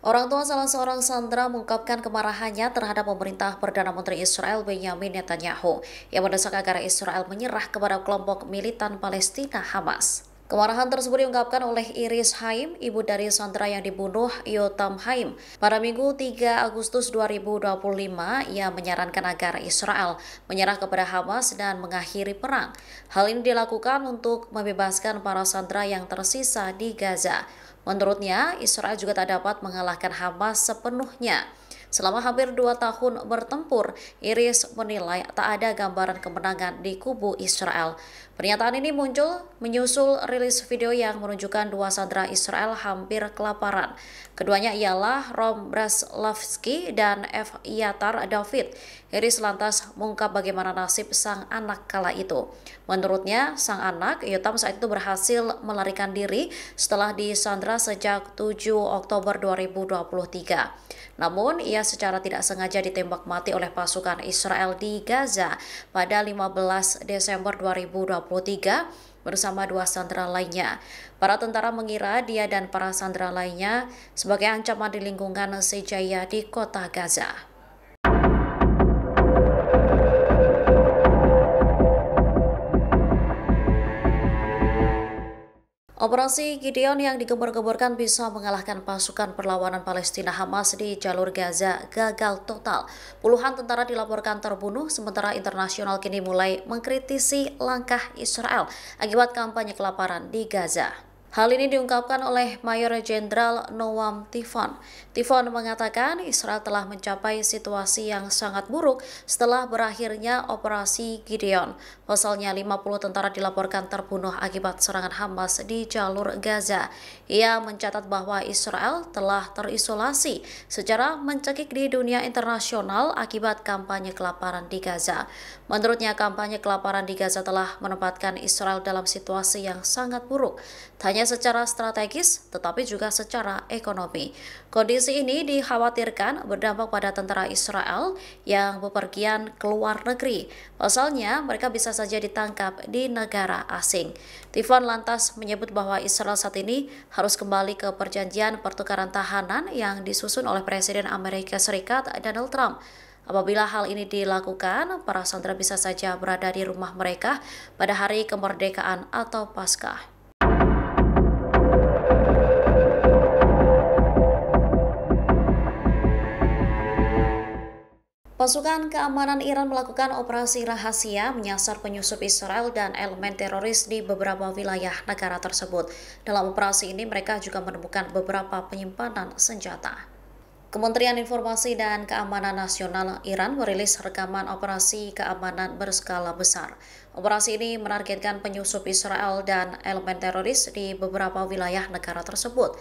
Orang tua salah seorang sandera mengungkapkan kemarahannya terhadap pemerintah Perdana Menteri Israel Benyamin Netanyahu yang mendesak agar Israel menyerah kepada kelompok militan Palestina Hamas. Kemarahan tersebut diungkapkan oleh Iris Haim, ibu dari sandera yang dibunuh Yotam Haim. Pada Minggu 3 Agustus 2025, ia menyarankan agar Israel menyerah kepada Hamas dan mengakhiri perang. Hal ini dilakukan untuk membebaskan para sandera yang tersisa di Gaza. Menurutnya, Israel juga tak dapat mengalahkan Hamas sepenuhnya. Selama hampir 2 tahun bertempur, Iris menilai tak ada gambaran kemenangan di kubu Israel. Pernyataan ini muncul menyusul rilis video yang menunjukkan dua sandera Israel hampir kelaparan. Keduanya ialah Rom Braslavsky dan F. Yatar David. Iris lantas mengungkap bagaimana nasib sang anak kala itu. Menurutnya, sang anak, Yotam, saat itu berhasil melarikan diri setelah disandra sejak 7 Oktober 2023. Namun, ia secara tidak sengaja ditembak mati oleh pasukan Israel di Gaza pada 15 Desember 2023 bersama dua sandera lainnya. Para tentara mengira dia dan para sandera lainnya sebagai ancaman di lingkungan Sejaya di kota Gaza. Operasi Gideon yang digembar-gemborkan bisa mengalahkan pasukan perlawanan Palestina Hamas di jalur Gaza gagal total. Puluhan tentara dilaporkan terbunuh, sementara internasional kini mulai mengkritisi langkah Israel akibat kampanye kelaparan di Gaza. Hal ini diungkapkan oleh Mayor Jenderal Noam Tifon. Tifon mengatakan Israel telah mencapai situasi yang sangat buruk setelah berakhirnya operasi Gideon. Pasalnya 50 tentara dilaporkan terbunuh akibat serangan Hamas di jalur Gaza. Ia mencatat bahwa Israel telah terisolasi secara mencekik di dunia internasional akibat kampanye kelaparan di Gaza. Menurutnya, kampanye kelaparan di Gaza telah menempatkan Israel dalam situasi yang sangat buruk. Hanya secara strategis, tetapi juga secara ekonomi. Kondisi ini dikhawatirkan berdampak pada tentara Israel yang bepergian ke luar negeri. Pasalnya, mereka bisa saja ditangkap di negara asing. Tifon lantas menyebut bahwa Israel saat ini harus kembali ke perjanjian pertukaran tahanan yang disusun oleh Presiden Amerika Serikat Donald Trump. Apabila hal ini dilakukan, para sandera bisa saja berada di rumah mereka pada hari kemerdekaan atau Paskah. Pasukan keamanan Iran melakukan operasi rahasia menyasar penyusup Israel dan elemen teroris di beberapa wilayah negara tersebut. Dalam operasi ini mereka juga menemukan beberapa penyimpanan senjata. Kementerian Informasi dan Keamanan Nasional Iran merilis rekaman operasi keamanan berskala besar. Operasi ini menargetkan penyusup Israel dan elemen teroris di beberapa wilayah negara tersebut.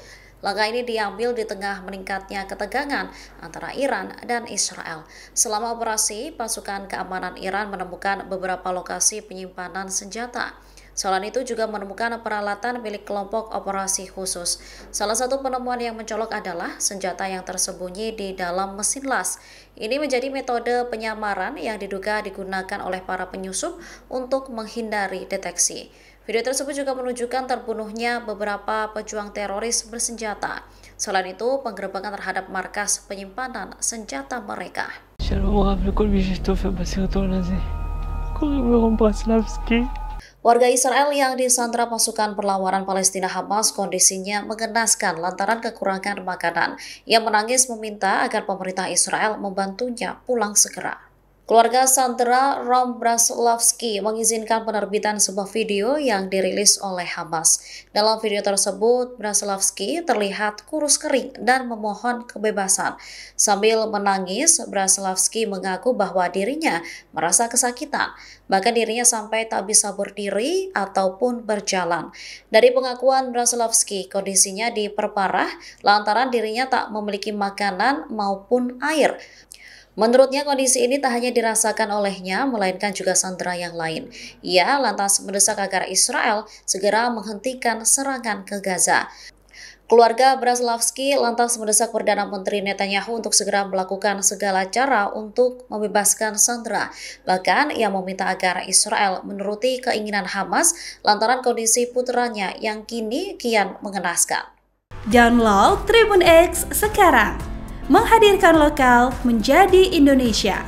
Langkah ini diambil di tengah meningkatnya ketegangan antara Iran dan Israel. Selama operasi, pasukan keamanan Iran menemukan beberapa lokasi penyimpanan senjata. Selain itu juga menemukan peralatan milik kelompok operasi khusus. Salah satu penemuan yang mencolok adalah senjata yang tersembunyi di dalam mesin las. Ini menjadi metode penyamaran yang diduga digunakan oleh para penyusup untuk menghindari deteksi. Video tersebut juga menunjukkan terbunuhnya beberapa pejuang teroris bersenjata. Selain itu, penggerebekan terhadap markas penyimpanan senjata mereka. Warga Israel yang disandra pasukan perlawanan Palestina Hamas kondisinya mengenaskan lantaran kekurangan makanan. Ia menangis meminta agar pemerintah Israel membantunya pulang segera. Keluarga sandera Rom Braslavsky mengizinkan penerbitan sebuah video yang dirilis oleh Hamas. Dalam video tersebut, Braslavsky terlihat kurus kering dan memohon kebebasan. Sambil menangis, Braslavsky mengaku bahwa dirinya merasa kesakitan. Bahkan dirinya sampai tak bisa berdiri ataupun berjalan. Dari pengakuan Braslavsky, kondisinya diperparah lantaran dirinya tak memiliki makanan maupun air. Menurutnya kondisi ini tak hanya dirasakan olehnya, melainkan juga sandera yang lain. Ia lantas mendesak agar Israel segera menghentikan serangan ke Gaza. Keluarga Braslavsky lantas mendesak Perdana Menteri Netanyahu untuk segera melakukan segala cara untuk membebaskan sandera. Bahkan ia meminta agar Israel menuruti keinginan Hamas lantaran kondisi putranya yang kini kian mengenaskan. Download Tribun X sekarang. Menghadirkan lokal menjadi Indonesia.